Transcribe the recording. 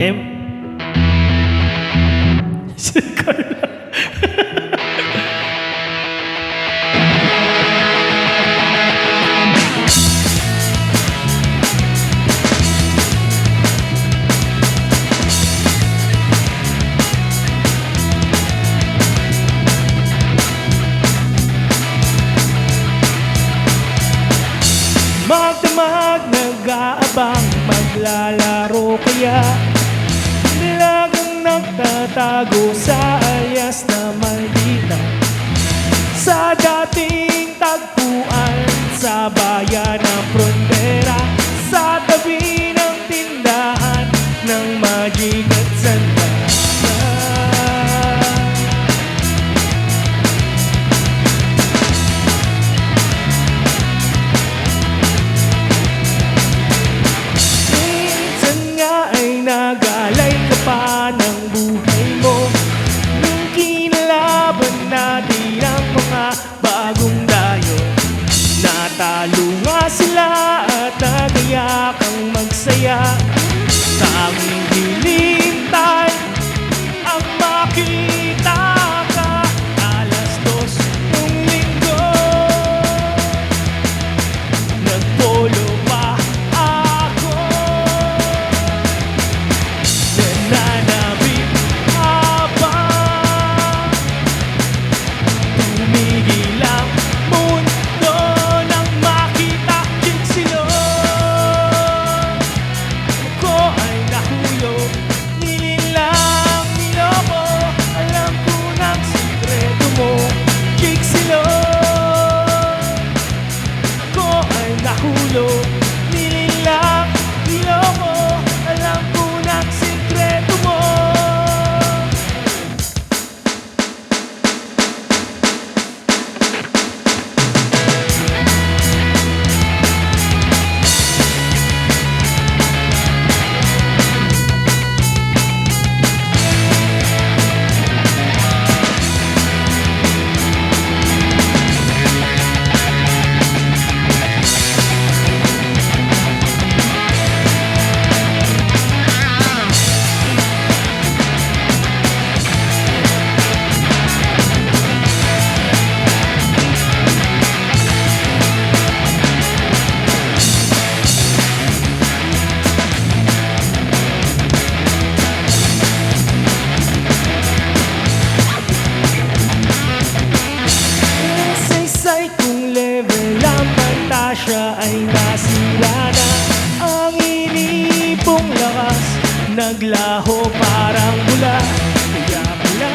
Si Carla. Magdamag, nag-aabang, maglalaro kaya nilagang nagtatago sa alias na maldita, sa dating tagpuan sa bayan ng frontera, sa tabi ng tindahan ng Magic at Santa. Nagalay ka pa ng buhay mo nung kinalaban natin ang mga bagong dayo. Natalo nga sila at nagaya kang magsaya. Tanging hinintay ang makita ka. Alas 2 nung linggo, nagpolo pa ako. Nananabik habang tumigil ang mundo nang makita Jigsilong ko ay nahulog, nilinlang niloko. Alam ko ng sikreto mo, Jigsilong ko ay nahulog, nilinlang niloko. Alam ko ng sikreto mo. Siya ay nasira na, ang inipong lakas naglaho parang bula. Kaya pala